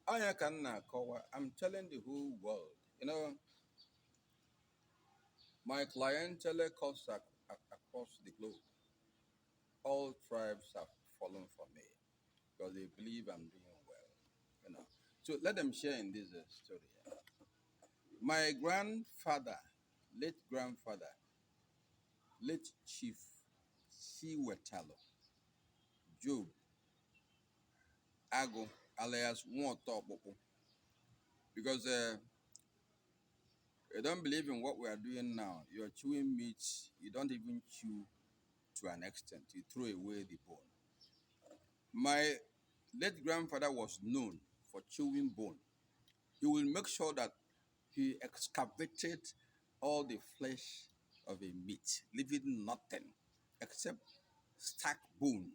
Anya Kanna Kowa, I'm telling the whole world. My clientele cuts across the globe. All tribes have fallen for me because they believe I'm doing well. You know. So let them share in this story. My grandfather, late grandfather, late Chief Chiwetalu, Job Ago, alias Mwoto, because you don't believe in what we are doing now. You're chewing meat, you don't even chew to an extent, you throw away the bone. My late grandfather was known for chewing bone. He will make sure that he excavated all the flesh of a meat, leaving nothing except stack bone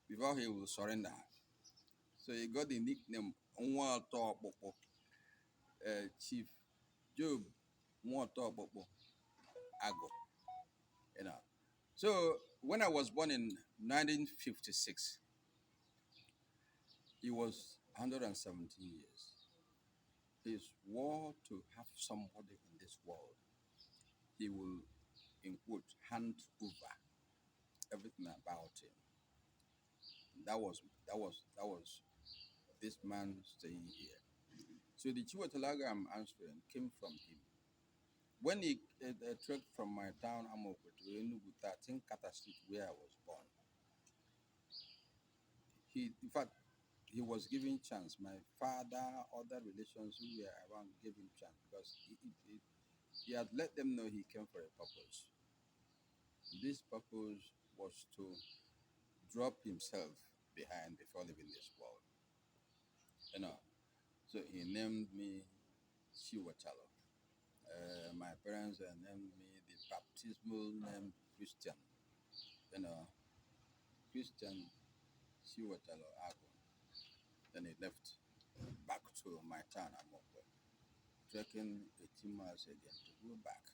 before he will surrender. So he got the nickname Nwato Okpokpo, Chief Job Nwato Okpokpo Ago. You know. So when I was born in 1956, he was 117 years. He swore to have somebody in this world. He will, in quote, hand over everything about him. That was this man staying here. So the Chiwetalaga I'm answering came from him. When he trekked from my town Amokwe to Enugu 13 Kata Street where I was born, in fact, he was given chance. My father, other relations who were around gave him chance because he had let them know he came for a purpose. This purpose was to drop himself behind before leaving this world. You know, so he named me Chiwetalu. My parents named me the baptismal name Christian. You know, Christian Chiwetalu Ago. Then he left back to my town, Amokwe, trekking 18 miles again to go back.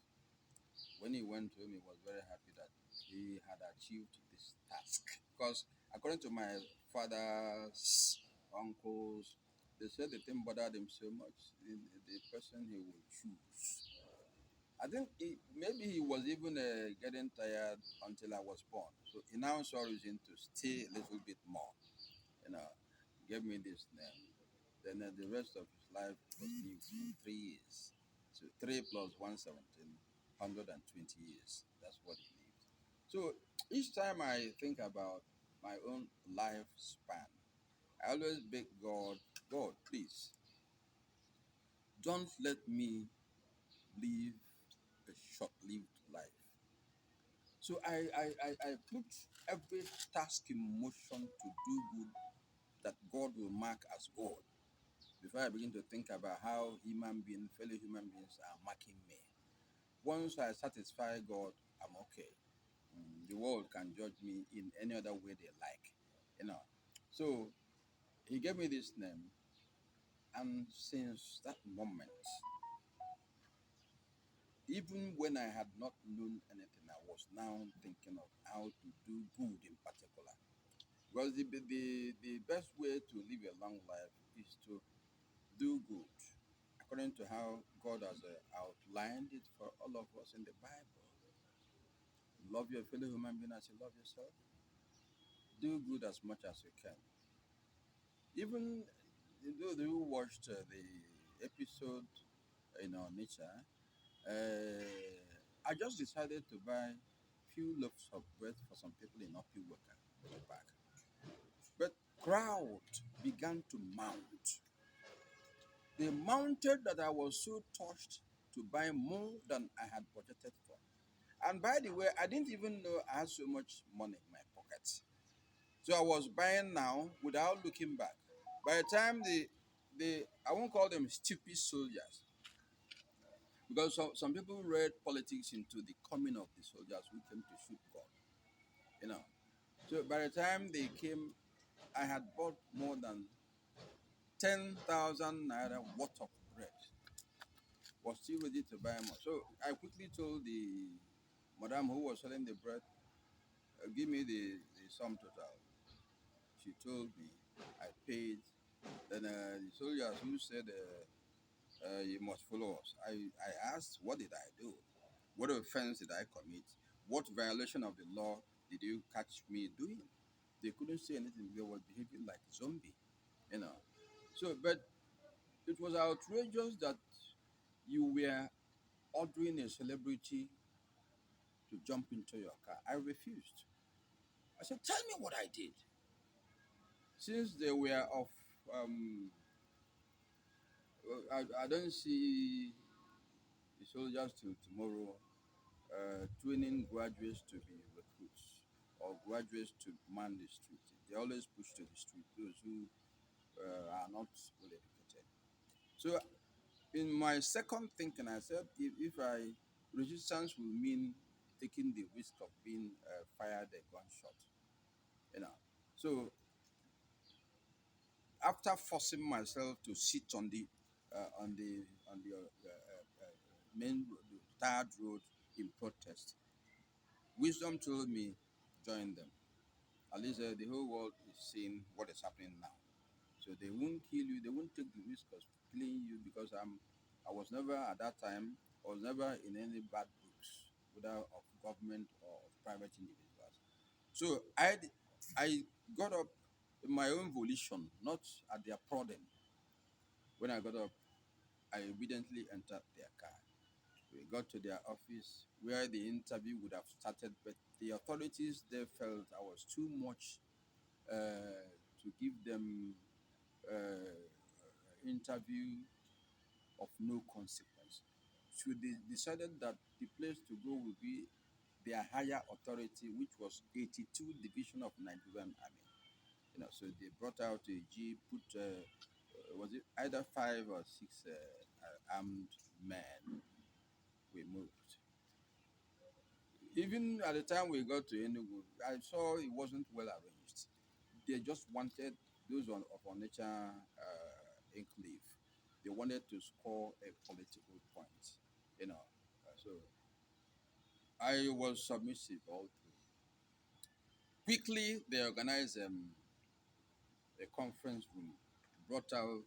When he went home, he was very happy that he had achieved this task. Because according to my father's uncles, they said the thing bothered him so much, the person he would choose. I think maybe he was even getting tired until I was born. So he now saw reason to stay a little bit more. You know, gave me this name. Then the rest of his life was lived in 3 years. So 3 plus 117, 120 years. That's what he lived. So each time I think about my own lifespan, I always beg God, God, please, don't let me live a short-lived life. So I put every task in motion to do good that God will mark as God before I begin to think about how fellow human beings are marking me. Once I satisfy God, I'm okay. The world can judge me in any other way they like, you know. So he gave me this name, and since that moment, even when I had not known anything, I was now thinking of how to do good in particular. Because the best way to live a long life is to do good, according to how God has outlined it for all of us in the Bible. Love your fellow human being as you love yourself. Do good as much as you can. Even those who watched the episode nature, I just decided to buy few loaves of bread for some people in Opi back. But crowd began to mount. They mounted that I was so touched to buy more than I had budgeted for. And by the way, I didn't even know I had so much money in my pocket. So I was buying now without looking back. By the time I won't call them stupid soldiers, because some people read politics into the coming of the soldiers who came to shoot God. You know. So by the time they came, I had bought more than 10,000 naira worth of bread. Was still ready to buy more. So I quickly told the madam who was selling the bread, give me the sum total. She told me, I paid, then And the soldiers who said, you must follow us. I asked, what did I do? What offense did I commit? What violation of the law did you catch me doing? They couldn't say anything. They were behaving like zombie, you know. So, but it was outrageous that you were ordering a celebrity to jump into your car. I refused. I said, tell me what I did. Since they were of, um, I don't see the soldiers till tomorrow training graduates to be recruits or graduates to man the street. They always push to the street those who are not well educated. So, in my second thinking, I said, if I resistance will mean taking the risk of being fired a gunshot, you know. So, after forcing myself to sit on the main road, the third road in protest, wisdom told me join them. At least the whole world is seeing what is happening now. So they won't kill you. They won't take the risk of killing you because I was never at that time. I was never in any bad books, whether of government or of private individuals. So I got up in my own volition, not at their prodding. When I got up, I obediently entered their car. We got to their office where the interview would have started, but the authorities there felt I was too much to give them interview of no consequence. So they decided that the place to go would be their higher authority, which was 82 Division of Nigerian Army. You know, so they brought out a jeep, put was it either 5 or 6 armed men. We moved. Even at the time we got to Enugu, I saw it wasn't well arranged. They just wanted those of our nature enclave. They wanted to score a political point, you know. So I was submissive all through. Quickly, they organized a conference room, brought out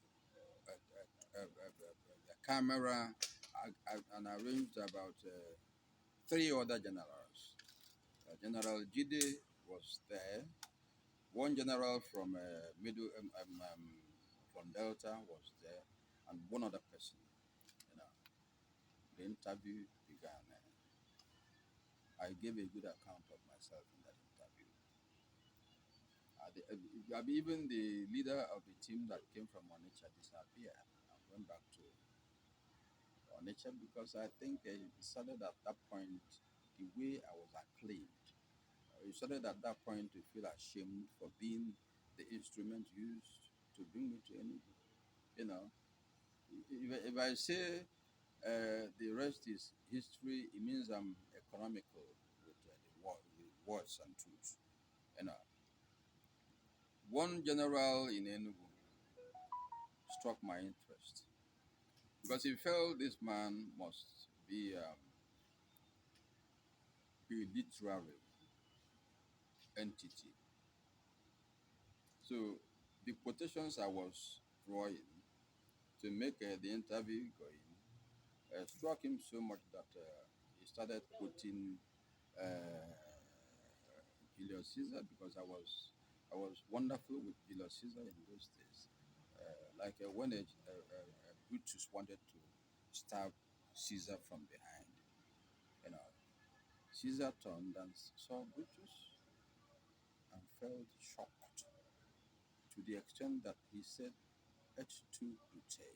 a camera, and arranged about 3 other generals. General Jide was there. One general from from Delta was there, and one other person. You know, the interview began. I gave a good account of myself in that interview. Even the leader of the team that came from Onitsha disappeared and went back to Onitsha because I think it started at that point the way I was acclaimed. It started at that point to feel ashamed for being the instrument used to bring me to Enugu. You know, if I say the rest is history, it means I'm economical with with words and truth. You know, one general in Enugu struck my interest because he felt this man must be a literary entity. So the quotations I was drawing to make the interview going struck him so much that he started quoting uh, Julius Caesar because I was wonderful with Julius Caesar in those days. When a Brutus wanted to stab Caesar from behind, you know, Caesar turned and saw Brutus and felt shocked to the extent that he said, "Et tu, Brute,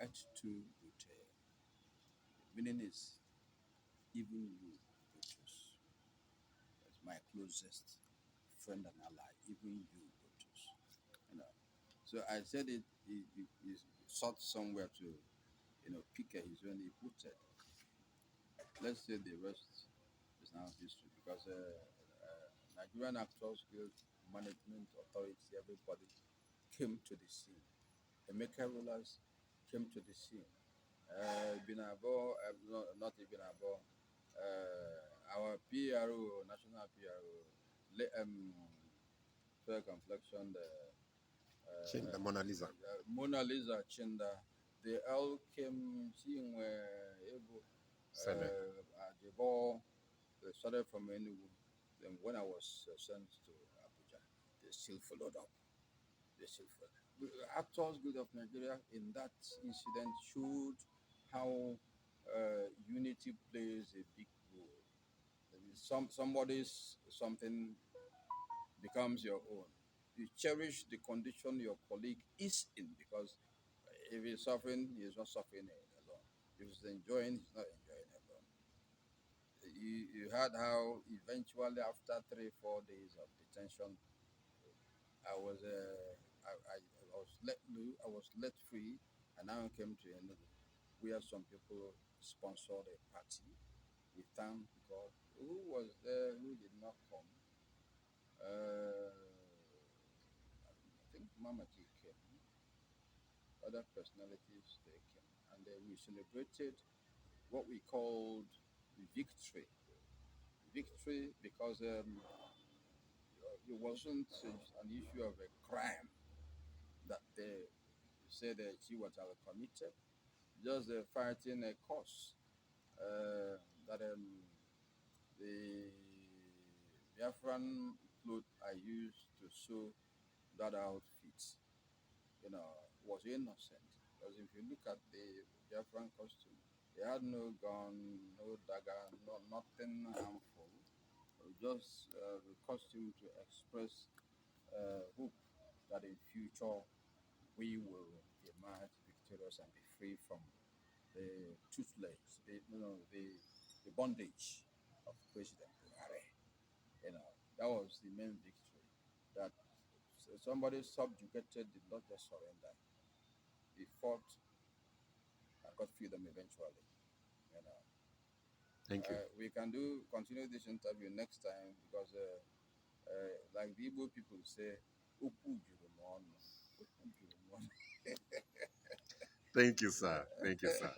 et tu, Brute," meaning is even you, Brutus, as my closest friend and ally, even you, Brutus. You know. So I said it. He sought somewhere to, pick his own. He put it. Let's say the rest is now history because Nigerian Actors Guild Management Authority, everybody came to the scene. The maker rollers came to the scene. Binabo, not Binabo, our PRO, national PRO, fair complexion, Chinda, Mona Lisa. Mona Lisa Chinda. They all came seeing where Sele. the ball they started from Enugu. Then when I was sent to Abuja, they still followed up. They still followed. Actors Guild of Nigeria in that incident showed how unity plays a big role. Somebody's something becomes your own. You cherish the condition your colleague is in because if he's suffering, he's not suffering alone. If he's enjoying, he's not enjoying alone. You heard how eventually after 3 4 days of detention, I was I was I was let free, and now I came to Enugu, where some people sponsored a party. We thank God. Who was there? Who did not come? I think Mama T came. Other personalities they came, and we celebrated what we called victory. Victory because it wasn't an issue of a crime that they said that Chiwetalu committed, just fighting a cause that the Biafran cloth I used to sew that outfit, was innocent. Because if you look at the Biafran costume, they had no gun, no dagger, nothing harmful. Just the costume to express hope that in future we will emerge victorious and be free from the toothless, the bondage of President Buhari. That was the main victory. That somebody subjugated did not just surrender. He fought and got freedom eventually. You know, Thank you. we can continue this interview next time because, like the Igbo people say, "Ukwu juru m ọnụ." Ukwu juru m ọnụ. Thank you, sir. Thank you, sir.